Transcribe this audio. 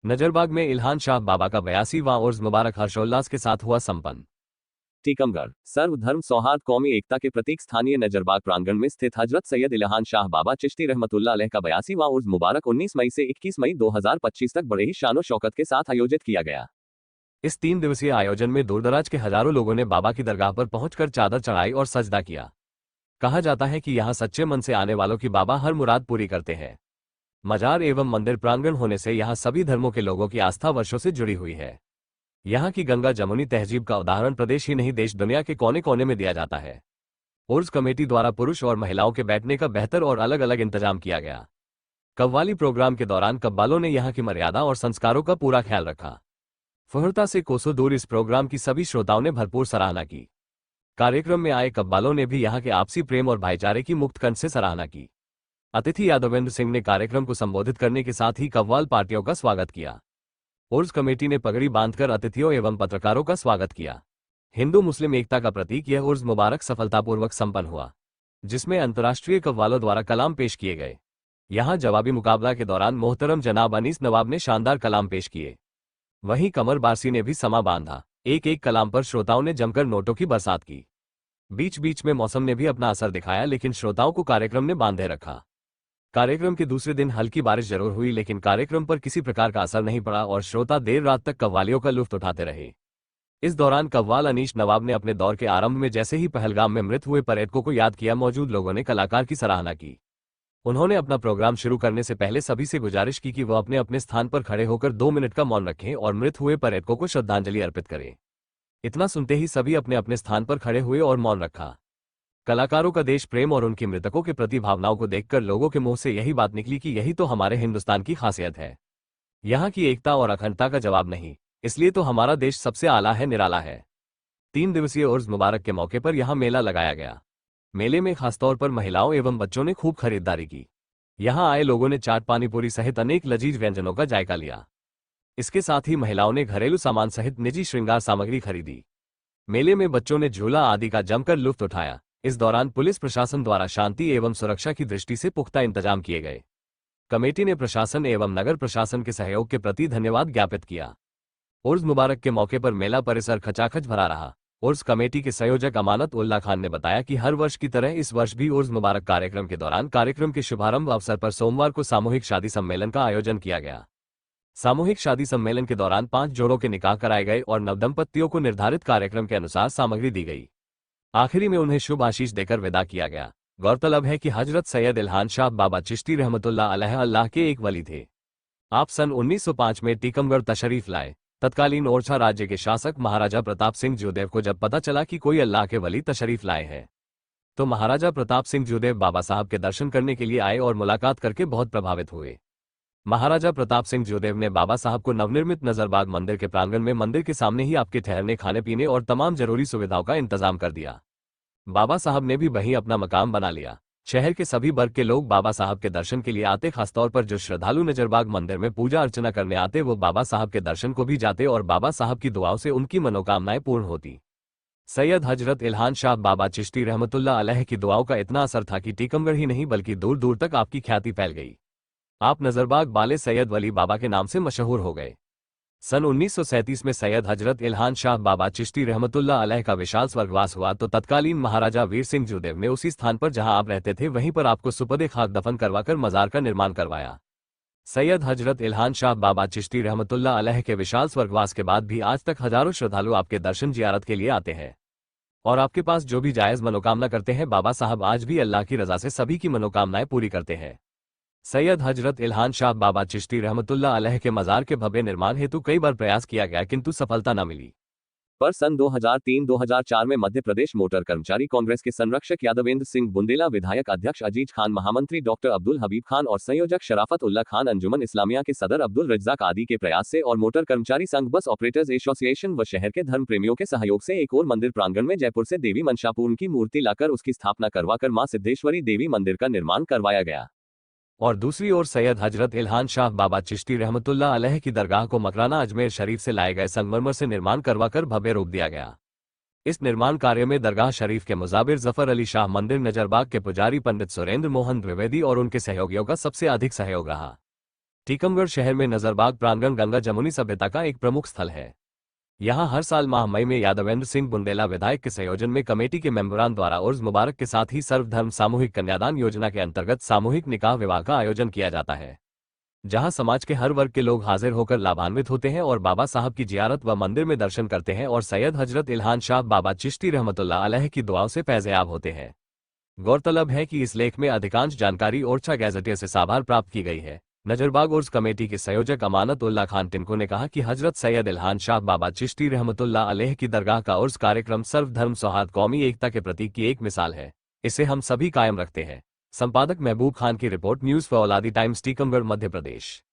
नजरबाग में इल्हान शाह बाबा का 82वां उर्स मुबारक हर्षोल्लास के साथ हुआ संपन्न। टीकमगढ़ सर्वधर्म सौहार्द कौमी एकता के प्रतीक स्थानीय नजरबाग प्रांगण में स्थित हजरत सैयद इल्हान शाह बाबा चिश्ती रहमतुल्लाह अलैह का 82वां उर्स मुबारक 19 मई से 21 मई 2025 तक बड़े ही शानो शौकत के साथ आयोजित किया गया। इस 3 दिवसीय आयोजन में दूरदराज के हजारों लोगों ने बाबा की दरगाह पर पहुंचकर चादर चढ़ाई और सजदा किया। कहा जाता है कि यहां सच्चे मन से आने वालों की बाबा हर मुराद पूरी करते हैं। मजार एवं मंदिर प्रांगण होने से यहां सभी धर्मों के लोगों की आस्था वर्षों से जुड़ी हुई है। यहाँ की गंगा जमुनी तहजीब का उदाहरण प्रदेश ही नहीं देश दुनिया के कोने कोने में दिया जाता है। उर्स कमेटी द्वारा पुरुष और महिलाओं के बैठने का बेहतर और अलग अलग इंतजाम किया गया। कव्वाली प्रोग्राम के दौरान कव्वालों ने यहाँ की मर्यादा और संस्कारों का पूरा ख्याल रखा। फुहरता से कोसों दूर इस प्रोग्राम की सभी श्रोताओं ने भरपूर सराहना की। कार्यक्रम में आए कव्वालों ने भी यहाँ के आपसी प्रेम और भाईचारे की मुक्त कंठ से सराहना की। अतिथि यादवेंद्र सिंह ने कार्यक्रम को संबोधित करने के साथ ही कव्वाल पार्टियों का स्वागत किया। उर्स कमेटी ने पगड़ी बांधकर अतिथियों एवं पत्रकारों का स्वागत किया। हिंदू मुस्लिम एकता का प्रतीक यह उर्स मुबारक सफलतापूर्वक संपन्न हुआ, जिसमें अंतर्राष्ट्रीय कव्वालों द्वारा कलाम पेश किए गए। यहां जवाबी मुकाबला के दौरान मोहतरम जनाब अनीस नवाब ने शानदार कलाम पेश किए। वहीं कमर बारसी ने भी समा बांधा। एक एक कलाम पर श्रोताओं ने जमकर नोटों की बरसात की। बीच बीच में मौसम ने भी अपना असर दिखाया, लेकिन श्रोताओं को कार्यक्रम ने बांधे रखा। कार्यक्रम के दूसरे दिन हल्की बारिश जरूर हुई, लेकिन कार्यक्रम पर किसी प्रकार का असर नहीं पड़ा और श्रोता देर रात तक कव्वालियों का लुत्फ उठाते रहे। इस दौरान कव्वाल अनीश नवाब ने अपने दौर के आरंभ में जैसे ही पहलगाम में मृत हुए पर्यटकों को याद किया, मौजूद लोगों ने कलाकार की सराहना की। उन्होंने अपना प्रोग्राम शुरू करने से पहले सभी से गुजारिश की कि वह अपने अपने स्थान पर खड़े होकर 2 मिनट का मौन रखें और मृत हुए पर्यटकों को श्रद्धांजलि अर्पित करें। इतना सुनते ही सभी अपने अपने स्थान पर खड़े हुए और मौन रखा। कलाकारों का देश प्रेम और उनकी मृतकों के प्रति भावनाओं को देखकर लोगों के मुंह से यही बात निकली कि यही तो हमारे हिंदुस्तान की खासियत है। यहाँ की एकता और अखंडता का जवाब नहीं, इसलिए तो हमारा देश सबसे आला है, निराला है। 3 दिवसीय उर्स मुबारक के मौके पर यहाँ मेला लगाया गया। मेले में खासतौर पर महिलाओं एवं बच्चों ने खूब खरीदारी की। यहाँ आए लोगों ने चाट पानीपुरी सहित अनेक लजीज व्यंजनों का जायका लिया। इसके साथ ही महिलाओं ने घरेलू सामान सहित निजी श्रृंगार सामग्री खरीदी। मेले में बच्चों ने झूला आदि का जमकर लुत्फ उठाया। इस दौरान पुलिस प्रशासन द्वारा शांति एवं सुरक्षा की दृष्टि से पुख्ता इंतजाम किए गए। कमेटी ने प्रशासन एवं नगर प्रशासन के सहयोग के प्रति धन्यवाद ज्ञापित किया। उर्स मुबारक के मौके पर मेला परिसर खचाखच भरा रहा। उर्स कमेटी के संयोजक अमानत उल्ला खान ने बताया कि हर वर्ष की तरह इस वर्ष भी उर्स मुबारक कार्यक्रम के दौरान कार्यक्रम के शुभारंभ अवसर पर सोमवार को सामूहिक शादी सम्मेलन का आयोजन किया गया। सामूहिक शादी सम्मेलन के दौरान 5 जोड़ों के निकाह कराए गए और नवदंपतियों को निर्धारित कार्यक्रम के अनुसार सामग्री दी गई। आखिरी में उन्हें शुभ आशीष देकर विदा किया गया। गौरतलब है कि हजरत सैयद इल्हान शाह बाबा चिश्ती रहमतुल्लाह अलैह अल्लाह के एक वली थे। आप सन 1905 में टीकमगढ़ तशरीफ लाए। तत्कालीन ओरछा राज्य के शासक महाराजा प्रताप सिंह जूदेव को जब पता चला कि कोई अल्लाह के वली तशरीफ लाए हैं, तो महाराजा प्रताप सिंह जूदेव बाबा साहब के दर्शन करने के लिए आए और मुलाकात करके बहुत प्रभावित हुए। महाराजा प्रताप सिंह जूदेव ने बाबा साहब को नवनिर्मित नजरबाग मंदिर के प्रांगण में मंदिर के सामने ही आपके ठहरने, खाने पीने और तमाम जरूरी सुविधाओं का इंतजाम कर दिया। बाबा साहब ने भी वहीं अपना मकाम बना लिया। शहर के सभी वर्ग के लोग बाबा साहब के दर्शन के लिए आते। खासतौर पर जो श्रद्धालु नजरबाग मंदिर में पूजा अर्चना करने आते, वो बाबा साहब के दर्शन को भी जाते और बाबा साहब की दुआओं से उनकी मनोकामनाएं पूर्ण होती। सैयद हजरत इल्हान शाह बाबा चिश्ती रहमतुल्लाह अलैह की दुआओं का इतना असर था कि टीकमगढ़ ही नहीं बल्कि दूर दूर तक आपकी ख्याति फैल गई। आप नजरबाग बाले सैयद वली बाबा के नाम से मशहूर हो गए। सन 1937 में सैयद हजरत इल्हान शाह बाबा चिश्ती रहमतुल्लाह अलैह का विशाल स्वर्गवास हुआ, तो तत्कालीन महाराजा वीर सिंह जूदेव ने उसी स्थान पर जहां आप रहते थे वहीं पर आपको सुपदे खाक दफन करवाकर मजार का निर्माण करवाया। सैयद हजरत इल्हान शाह बाबा चिश्ती रहमतुल्लाह अलैह के विशाल स्वर्गवास के बाद भी आज तक हजारों श्रद्धालु आपके दर्शन जियारत के लिए आते हैं और आपके पास जो भी जायज मनोकामना करते हैं, बाबा साहब आज भी अल्लाह की रजा से सभी की मनोकामनाएं पूरी करते हैं। सैयद हजरत इल्हान शाह बाबा चिश्ती रहमतुल्लाह अलैह के मजार के भव्य निर्माण हेतु कई बार प्रयास किया गया, किंतु सफलता न मिली। पर सन 2003-2004 में मध्य प्रदेश मोटर कर्मचारी कांग्रेस के संरक्षक यादवेंद्र सिंह बुंदेला, विधायक अध्यक्ष अजीज खान, महामंत्री डॉक्टर अब्दुल हबीब खान और संयोजक शराफत उल्ला खान, अंजुमन इस्लामिया के सदर अब्दुल रज्जाक आदि के प्रयास से और मोटर कर्मचारी संघ, बस ऑपरेटर्स एसोसिएशन व शहर के धर्म प्रेमियों के सहयोग से एक और मंदिर प्रांगण में जयपुर से देवी मनशापूर्ण की मूर्ति लाकर उसकी स्थापना करवाकर मां सिद्धेश्वरी देवी मंदिर का निर्माण करवाया गया और दूसरी ओर सैयद हजरत इल्हान शाह बाबा चिश्ती रहमतुल्लाह अलैह की दरगाह को मकराना अजमेर शरीफ से लाए गए संगमरमर से निर्माण करवाकर भव्य रूप दिया गया। इस निर्माण कार्य में दरगाह शरीफ के मुजाबिर जफर अली शाह, मंदिर नजरबाग के पुजारी पंडित सुरेंद्र मोहन द्विवेदी और उनके सहयोगियों का सबसे अधिक सहयोग रहा। टीकमगढ़ शहर में नजरबाग प्रांगण गंगा जमुनी सभ्यता का एक प्रमुख स्थल है। यहाँ हर साल माह मई में यादवेंद्र सिंह बुंदेला विधायक के संयोजन में कमेटी के मेंबरान द्वारा उर्स मुबारक के साथ ही सर्वधर्म सामूहिक कन्यादान योजना के अंतर्गत सामूहिक निकाह विवाह का आयोजन किया जाता है, जहां समाज के हर वर्ग के लोग हाजिर होकर लाभान्वित होते हैं और बाबा साहब की जियारत व मंदिर में दर्शन करते हैं और सैयद हजरत इल्हान शाह बाबा चिश्ती रहमतुल्लाह अलैह की दुआओं से फैज़याब होते हैं। गौरतलब है कि इस लेख में अधिकांश जानकारी ओरछा गैजेटियर से साभार प्राप्त की गई है। नजरबाग उर्स कमेटी के संयोजक अमानत उल्ला खान टिनको ने कहा कि हजरत सैयद इल्हान शाह बाबा चिश्ती रहमतुल्लाह अलैह की दरगाह का उर्स कार्यक्रम सर्वधर्म सौहार्द कौमी एकता के प्रतीक की एक मिसाल है। इसे हम सभी कायम रखते हैं। संपादक महबूब खान की रिपोर्ट, न्यूज फॉर औलादी टाइम्स, टीकमगढ़, मध्य प्रदेश।